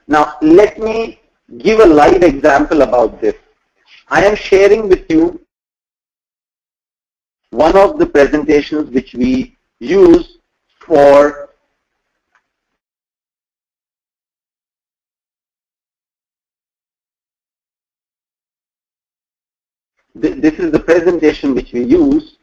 Now, let me give a live example about this. I am sharing with you one of the presentations which we use for this is the presentation which we use.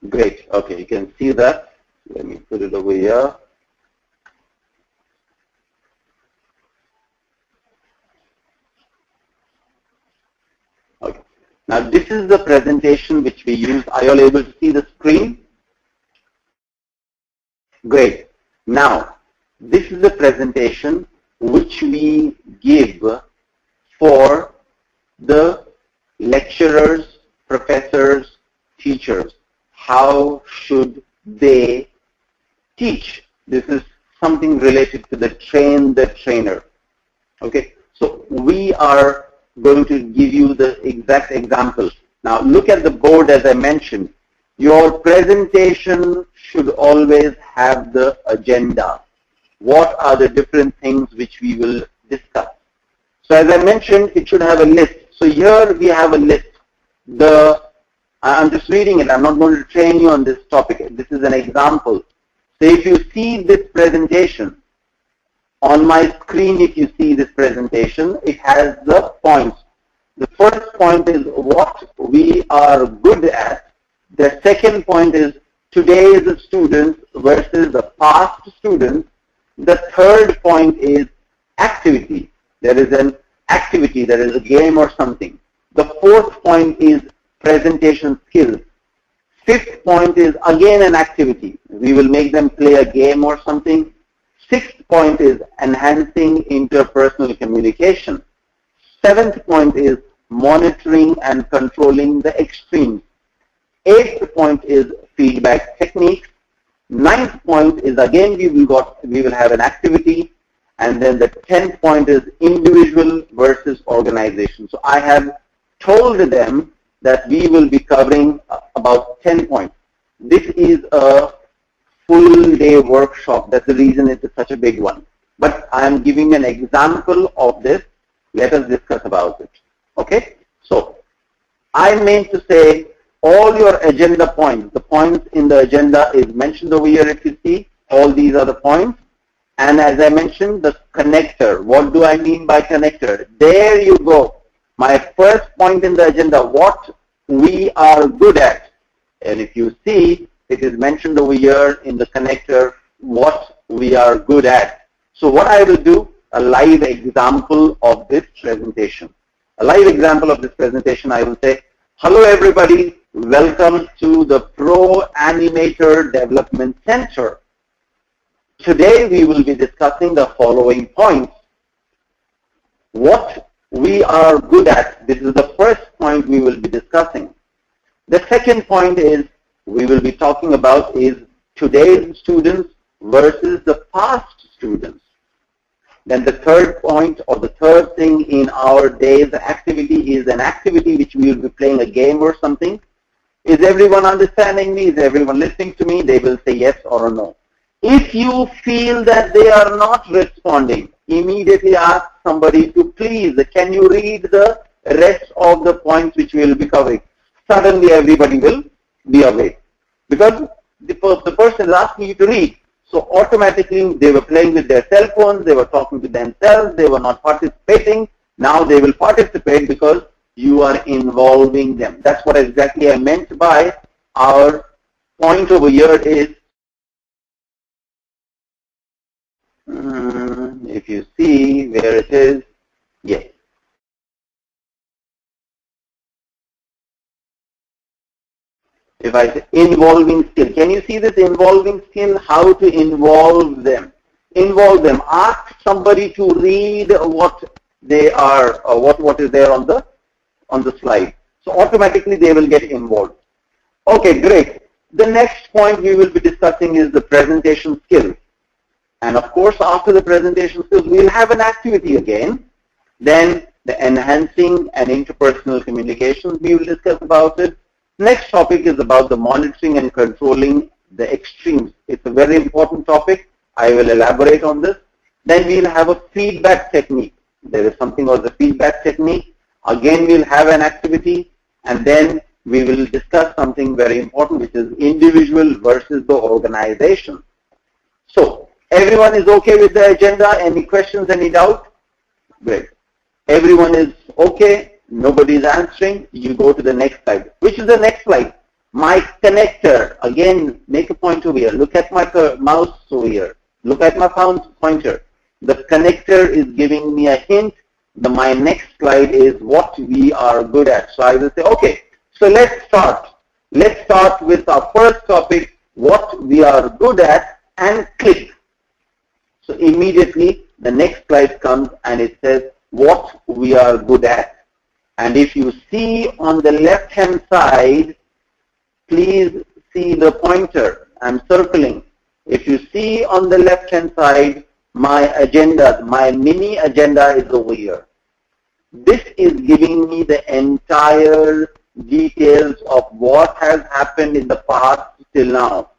Great. Okay, you can see that. Let me put it over here. Okay. Now this is the presentation which we use. Are you all able to see the screen? Great. Now, this is the presentation which we give for the lecturers, professors, teachers. How should they teach? This is something related to the train the trainer. Okay, so we are going to give you the exact example. Now look at the board as I mentioned. Your presentation should always have the agenda. What are the different things which we will discuss? So as I mentioned, it should have a list. So here we have a list. I'm just reading it. I'm not going to train you on this topic. This is an example. So if you see this presentation, on my screen if you see this presentation, it has the points. The first point is what we are good at. The second point is today's students versus the past students. The third point is activity. There is an activity, there is a game or something. The fourth point is presentation skills. Fifth point is again an activity. We will make them play a game or something. Sixth point is enhancing interpersonal communication. Seventh point is monitoring and controlling the extremes. Eighth point is feedback techniques. Ninth point is again we will have an activity. And then the 10th point is individual versus organization. So I have told them that we will be covering about 10 points. This is a full day workshop. That's the reason it is such a big one. But I am giving an example of this. Let us discuss about it. Okay? So I meant to say all your agenda points, the points in the agenda is mentioned over here if you see. All these are the points. And as I mentioned, the connector. What do I mean by connector? There you go. My first point in the agenda, what we are good at. And if you see, it is mentioned over here in the connector, what we are good at. So what I will do, a live example of this presentation. A live example of this presentation, I will say, hello everybody, welcome to the Pro Animator Development Center. Today we will be discussing the following points. What we are good at. This is the first point we will be discussing. The second point is we will be talking about is today's students versus the past students. Then the third point or the third thing in our day's activity is an activity which we will be playing a game or something. Is everyone understanding me? Is everyone listening to me? They will say yes or no. If you feel that they are not responding, immediately ask somebody to please, can you read the rest of the points which we will be covering? Suddenly everybody will be awake. Because the person is asking you to read. So automatically they were playing with their cell phones, they were talking to themselves, they were not participating. Now they will participate because you are involving them. That's what exactly I meant by our point over here is if you see where it is, yes. If I say involving skill, can you see this involving skill? How to involve them? Involve them. Ask somebody to read what they are, or what is there on the slide. So automatically they will get involved. Okay, great. The next point we will be discussing is the presentation skills. And of course, after the presentation skills, we'll have an activity again. Then the enhancing and interpersonal communication, we will discuss about it. Next topic is about the monitoring and controlling the extremes. It's a very important topic. I will elaborate on this. Then we'll have a feedback technique. There is something called the feedback technique. Again, we'll have an activity, and then we will discuss something very important, which is individual versus the organization. So, everyone is okay with the agenda? Any questions, any doubt? Great. Everyone is okay? Nobody is answering? You go to the next slide. Which is the next slide? My connector. Again, make a point over here. Look at my mouse over here. Look at my pointer. The connector is giving me a hint. My next slide is what we are good at. So I will say, okay, so let's start. Let's start with our first topic, what we are good at, and click. So immediately the next slide comes and it says what we are good at. And if you see on the left hand side, please see the pointer. I'm circling. If you see on the left hand side, my agenda, my mini agenda is over here. This is giving me the entire details of what has happened in the past till now.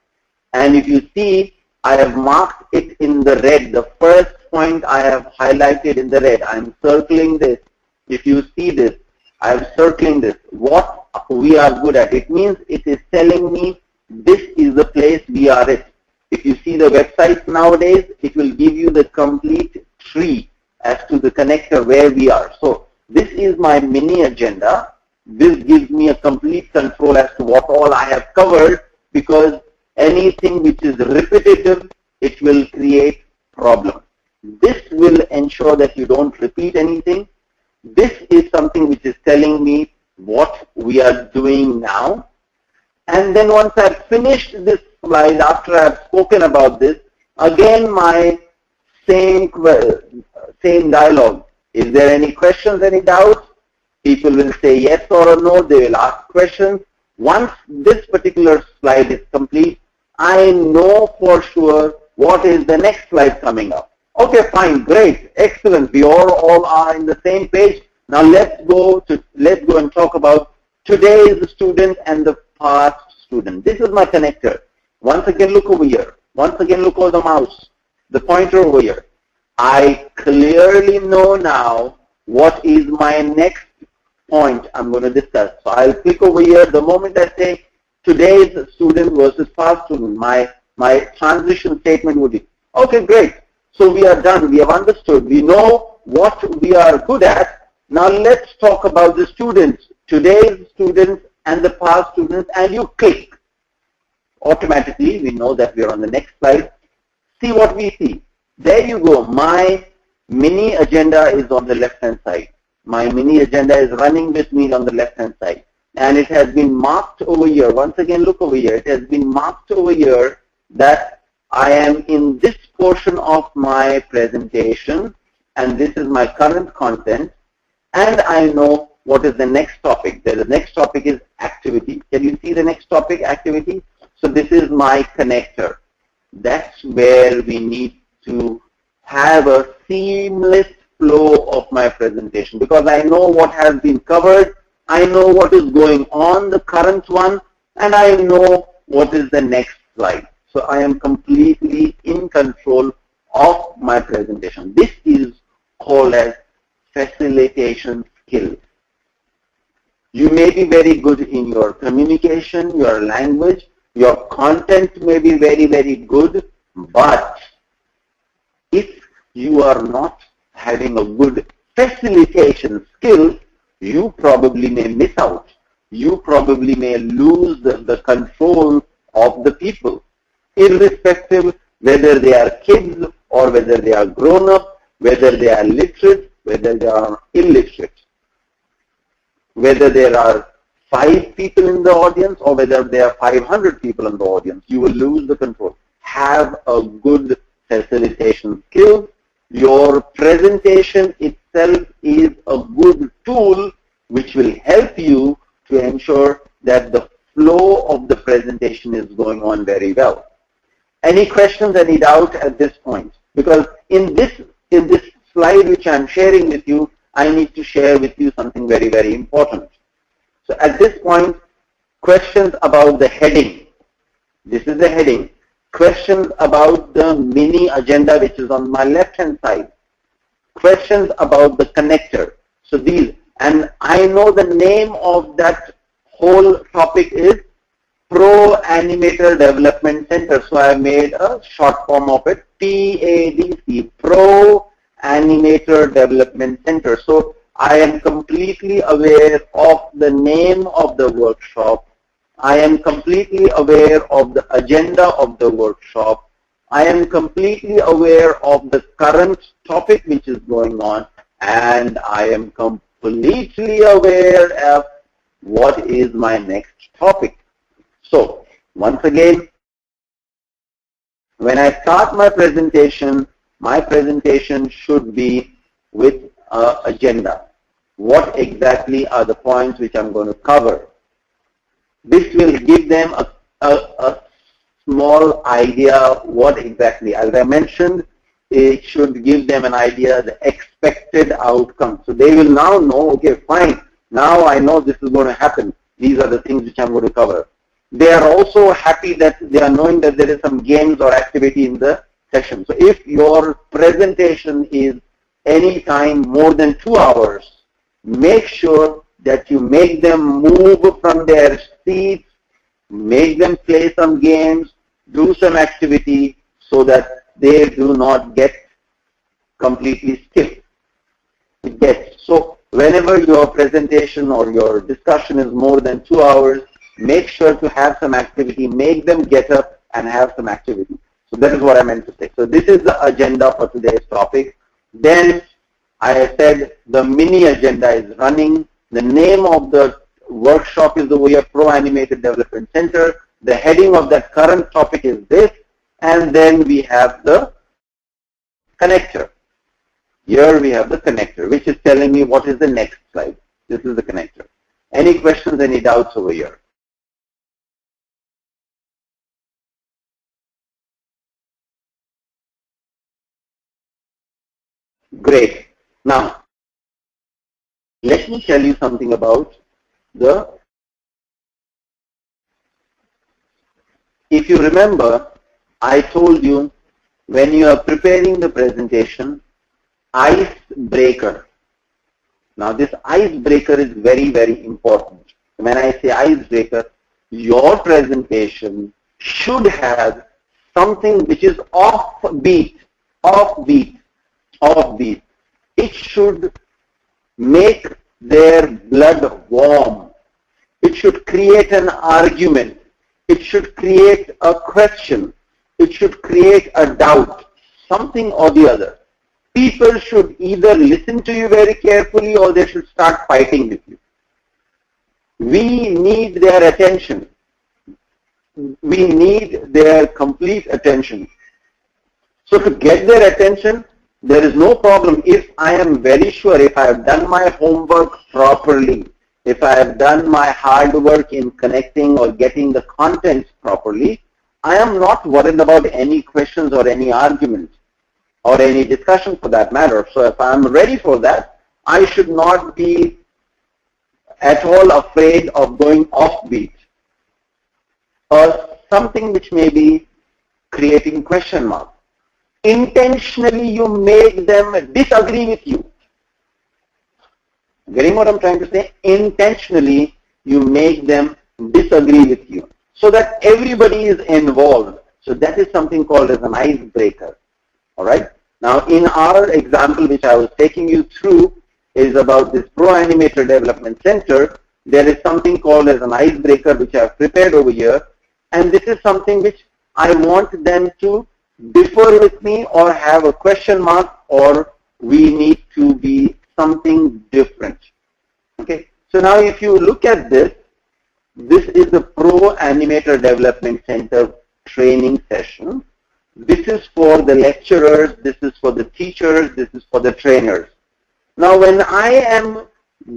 And if you see, I have marked it in the red. The first point I have highlighted in the red. I'm circling this. If you see this, I am circling this. What we are good at. It means it is telling me this is the place we are at. If you see the website nowadays, it will give you the complete tree as to the connector where we are. So this is my mini agenda. This gives me a complete control as to what all I have covered, because anything which is repetitive, it will create problems. This will ensure that you don't repeat anything. This is something which is telling me what we are doing now. And then once I've finished this slide, after I've spoken about this, again my same dialogue. Is there any questions, any doubts? People will say yes or no. They will ask questions. Once this particular slide is complete, I know for sure what is the next slide coming up. Okay, fine, great, excellent. We all are in the same page. Now let's go and talk about today's student and the past student. This is my connector. Once again, look over here. Once again, look over the mouse, the pointer over here. I clearly know now what is my next point I'm going to discuss. So I'll click over here. The moment I say today's student versus past student, my transition statement would be, okay, great. So we are done. We have understood. We know what we are good at. Now let's talk about the students, today's students and the past students, and you click. Automatically, we know that we are on the next slide. See what we see. There you go. My mini agenda is on the left-hand side. My mini agenda is running with me on the left-hand side. And it has been marked over here. Once again, look over here. It has been marked over here that I am in this portion of my presentation, and this is my current content, and I know what is the next topic. The next topic is activity. Can you see the next topic, activity? So this is my connector. That's where we need to have a seamless flow of my presentation, because I know what has been covered, I know what is going on, the current one, and I know what is the next slide. So I am completely in control of my presentation. This is called as facilitation skills. You may be very good in your communication, your language, your content may be very, very good, but if you are not having a good facilitation skill, you probably may miss out. You probably may lose the control of the people, irrespective whether they are kids or whether they are grown up, whether they are literate, whether they are illiterate, whether there are 5 people in the audience or whether there are 500 people in the audience, you will lose the control. Have a good facilitation skill. Your presentation itself is a good tool which will help you to ensure that the flow of the presentation is going on very well. Any questions, any doubt at this point? Because in this slide which I'm sharing with you, I need to share with you something very, very important. So at this point, questions about the heading. This is the heading. questions about the mini agenda which is on my left hand side, questions about the connector. So these, and I know the name of that whole topic is Pro Animator Development Center. So I made a short form of it, PADC, Pro Animator Development Center. So I am completely aware of the name of the workshop. I am completely aware of the agenda of the workshop. I am completely aware of the current topic which is going on, and I am completely aware of what is my next topic. So, once again, when I start my presentation should be with an agenda. What exactly are the points which I'm going to cover? This will give them a small idea what exactly. As I mentioned, it should give them an idea of the expected outcome. So they will now know, okay, fine, now I know this is going to happen. These are the things which I'm going to cover. They are also happy that they are knowing that there is some games or activity in the session. So if your presentation is any time more than 2 hours, make sure that you make them move from their seats, make them play some games, do some activity so that they do not get completely stiff. So whenever your presentation or your discussion is more than 2 hours, make sure to have some activity, make them get up and have some activity. So that is what I meant to say. So this is the agenda for today's topic. Then I said the mini agenda is running. The name of the workshop is over here, Pro Animated Development Center. The heading of that current topic is this. And then we have the connector. Here we have the connector, which is telling me what is the next slide. This is the connector. Any questions, any doubts over here? Great. Now, let me tell you something about if you remember, I told you when you are preparing the presentation, icebreaker. Now this icebreaker is very, very important. When I say icebreaker, your presentation should have something which is offbeat. It should make their blood warm. It should create an argument. It should create a question. It should create a doubt, something or the other. People should either listen to you very carefully or they should start fighting with you. We need their attention. We need their complete attention. So to get their attention, there is no problem if I am very sure, if I have done my homework properly, if I have done my hard work in connecting or getting the contents properly, I am not worried about any questions or any arguments or any discussion for that matter. So if I am ready for that, I should not be at all afraid of going offbeat or something which may be creating question marks. Intentionally you make them disagree with you. Getting what I'm trying to say? Intentionally you make them disagree with you so that everybody is involved. So that is something called as an icebreaker. Alright? Now in our example which I was taking you through is about this Pro Animator Development Center. There is something called as an icebreaker which I have prepared over here, and this is something which I want them to differ with me or have a question mark, or we need to be something different. Okay, so now if you look at this, this is the Pro Animator Development Center training session. This is for the lecturers, this is for the teachers, this is for the trainers. Now when I am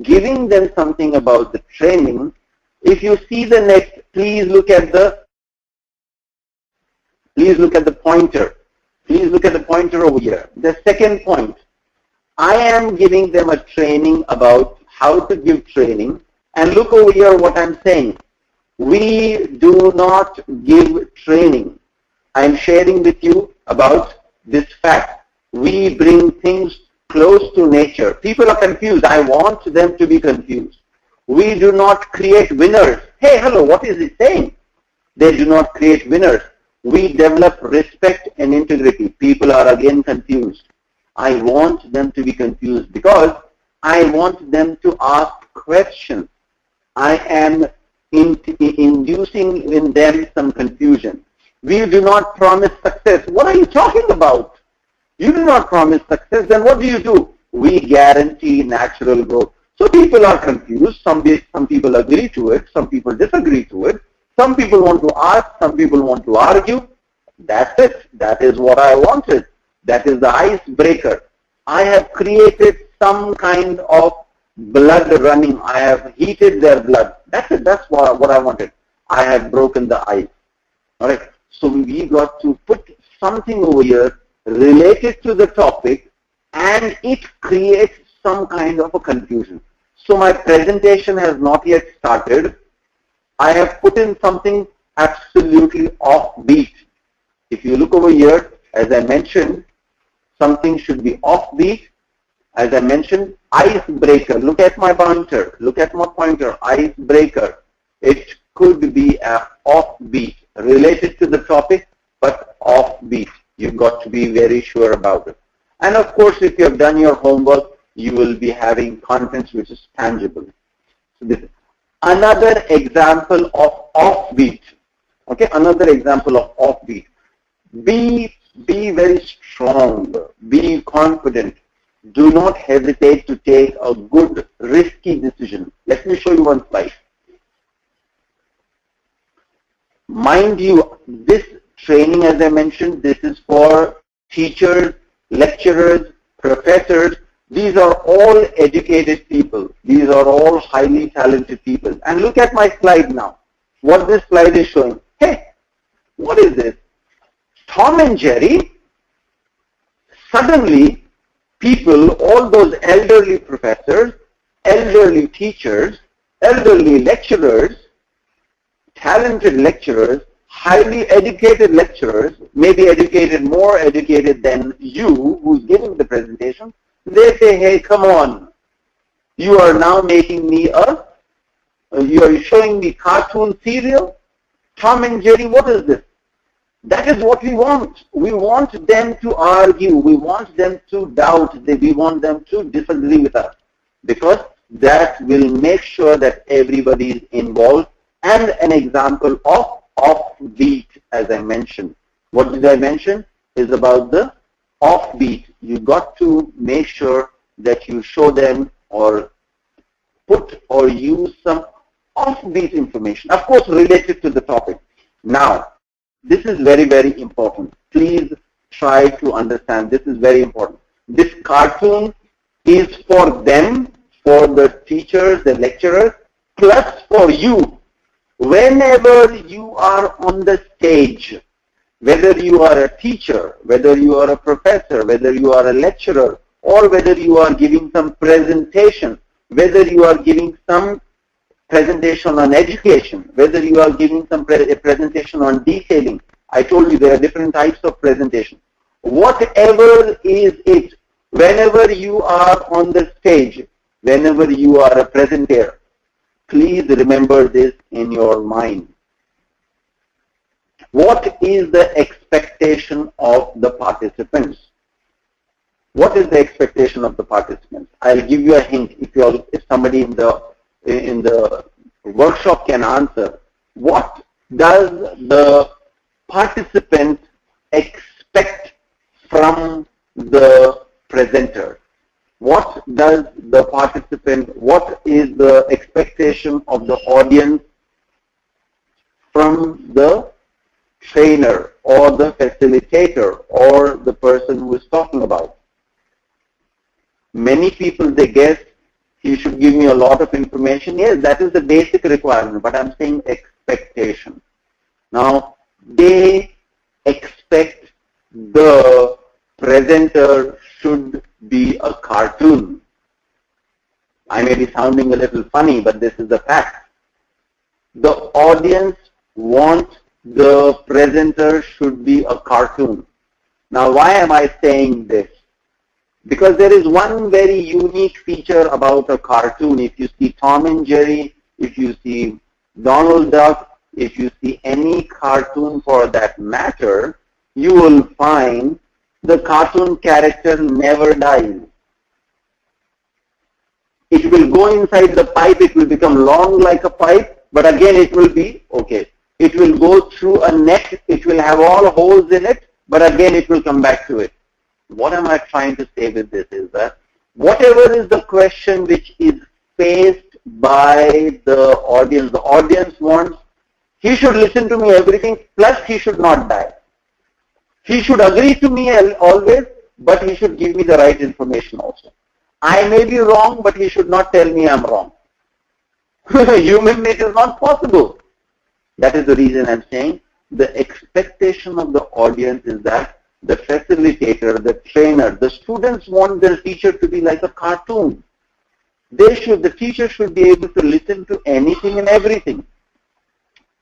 giving them something about the training, if you see the next, please look at the pointer. Please look at the pointer over here. The second point. I am giving them a training about how to give training. And look over here what I'm saying. We do not give training. I'm sharing with you about this fact. We bring things close to nature. People are confused. I want them to be confused. We do not create winners. Hey, hello, what is it saying? They do not create winners. We develop respect and integrity. People are again confused. I want them to be confused because I want them to ask questions. I am inducing in them some confusion. We do not promise success. What are you talking about? You do not promise success, then what do? We guarantee natural growth. So people are confused. Some people agree to it. Some people disagree to it. Some people want to ask. Some people want to argue. That's it. That is what I wanted. That is the icebreaker. I have created some kind of blood running. I have heated their blood. That's it. That's what I wanted. I have broken the ice. All right. So we got to put something over here related to the topic, and it creates some kind of a confusion. So my presentation has not yet started. I have put in something absolutely offbeat. If you look over here, as I mentioned, something should be offbeat. As I mentioned, icebreaker. Look at my pointer. Look at my pointer. Icebreaker. It could be an offbeat, related to the topic, but offbeat. You've got to be very sure about it. And of course, if you have done your homework, you will be having contents which is tangible. So this is another example of offbeat. Okay, another example of offbeat. Be very strong. Be confident. Do not hesitate to take a good, risky decision. Let me show you one slide. Mind you, this training, as I mentioned, this is for teachers, lecturers, professors. These are all educated people. These are all highly talented people. And look at my slide now. What this slide is showing. Hey, what is this? Tom and Jerry. Suddenly, people, all those elderly professors, elderly teachers, elderly lecturers, talented lecturers, highly educated lecturers, maybe educated, more educated than you who's giving the presentation, they say, hey, come on, you are now making me you are showing me cartoon serial? Tom and Jerry, what is this? That is what we want. We want them to argue. We want them to doubt. We want them to disagree with us, because that will make sure that everybody is involved. And an example of offbeat, as I mentioned. What did I mention? Is about the offbeat. You got to make sure that you show them or put or use some offbeat information, of course related to the topic. Now, this is very, very important. Please try to understand. This is very important. This cartoon is for them, for the teachers, the lecturers, plus for you. Whenever you are on the stage, whether you are a teacher, whether you are a professor, whether you are a lecturer, or whether you are giving some presentation, whether you are giving some presentation on education, whether you are giving some presentation on detailing. I told you there are different types of presentation. Whatever is it, whenever you are on the stage, whenever you are a presenter, please remember this in your mind. What is the expectation of the participants? What is the expectation of the participants? I'll give you a hint. If somebody in the workshop can answer, what does the participant expect from the presenter? What does the participant, what is the expectation of the audience from the trainer or the facilitator or the person who is talking about? Many people, they guess, you should give me a lot of information. Yes, that is the basic requirement, but I'm saying expectation. Now, they expect the presenter should be a cartoon. I may be sounding a little funny, but this is the fact. The audience wants the presenter should be a cartoon. Now, why am I saying this? Because there is one very unique feature about a cartoon. If you see Tom and Jerry, if you see Donald Duck, if you see any cartoon for that matter, you will find the cartoon character never dies. It will go inside the pipe, it will become long like a pipe, but again it will be okay. It will go through a net, it will have all holes in it, but again it will come back to it. What am I trying to say with this is that whatever is the question which is faced by the audience wants, he should listen to me everything, plus he should not die. He should agree to me always, but he should give me the right information also. I may be wrong, but he should not tell me I'm wrong. Human nature is not possible. That is the reason I'm saying the expectation of the audience is that the facilitator, the trainer, the students want their teacher to be like a cartoon. The teacher should be able to listen to anything and everything,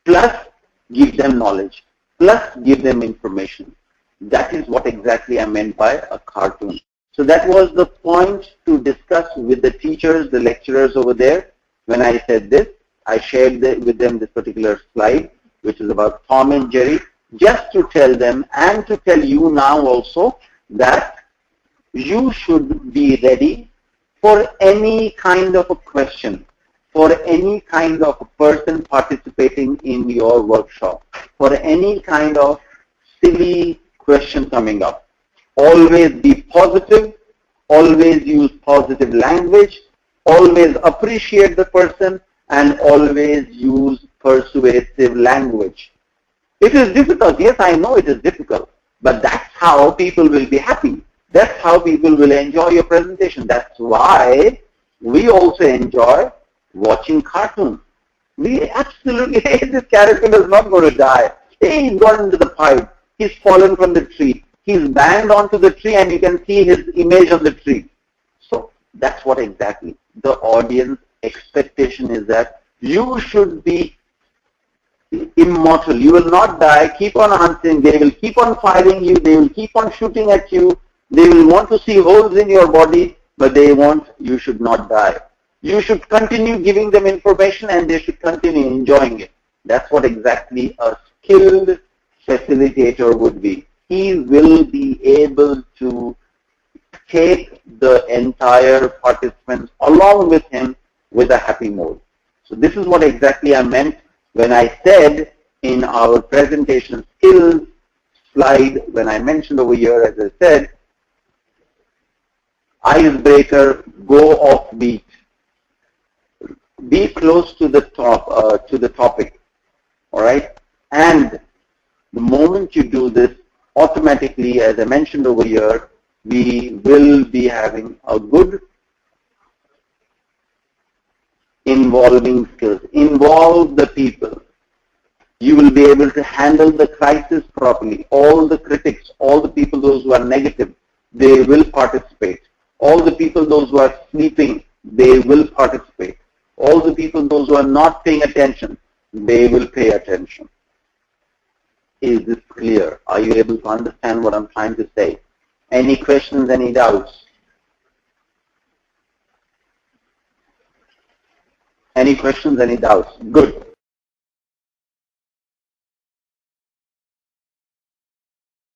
plus give them knowledge, plus give them information. That is what exactly I meant by a cartoon. So that was the point to discuss with the teachers, the lecturers over there. When I said this, I shared with them this particular slide, which is about Tom and Jerry, just to tell them and to tell you now also that you should be ready for any kind of a question, for any kind of a person participating in your workshop, for any kind of silly question coming up. Always be positive, always use positive language, always appreciate the person, and always use persuasive language. It is difficult, yes, I know it is difficult, but that's how people will be happy. That's how people will enjoy your presentation. That's why we also enjoy watching cartoons. We absolutely hate this character is not going to die. Hey, he's gone into the pipe. He's fallen from the tree. He's banged onto the tree and you can see his image on the tree. So that's what exactly the audience expectation is, that you should be immortal. You will not die. Keep on answering. They will keep on firing you. They will keep on shooting at you. They will want to see holes in your body, but you should not die. You should continue giving them information and they should continue enjoying it. That's what exactly a skilled facilitator would be. He will be able to take the entire participants along with him with a happy mode. So this is what exactly I meant when I said in our presentation skills slide, when I mentioned over here, as I said, icebreaker, go off beat. Be close to the topic, all right? And the moment you do this, automatically, as I mentioned over here, we will be having a good involving skills. Involve the people. You will be able to handle the crisis properly. All the critics, all the people, those who are negative, they will participate. All the people, those who are sleeping, they will participate. All the people, those who are not paying attention, they will pay attention. Is this clear? Are you able to understand what I'm trying to say? Any questions, any doubts? Any questions, any doubts? Good.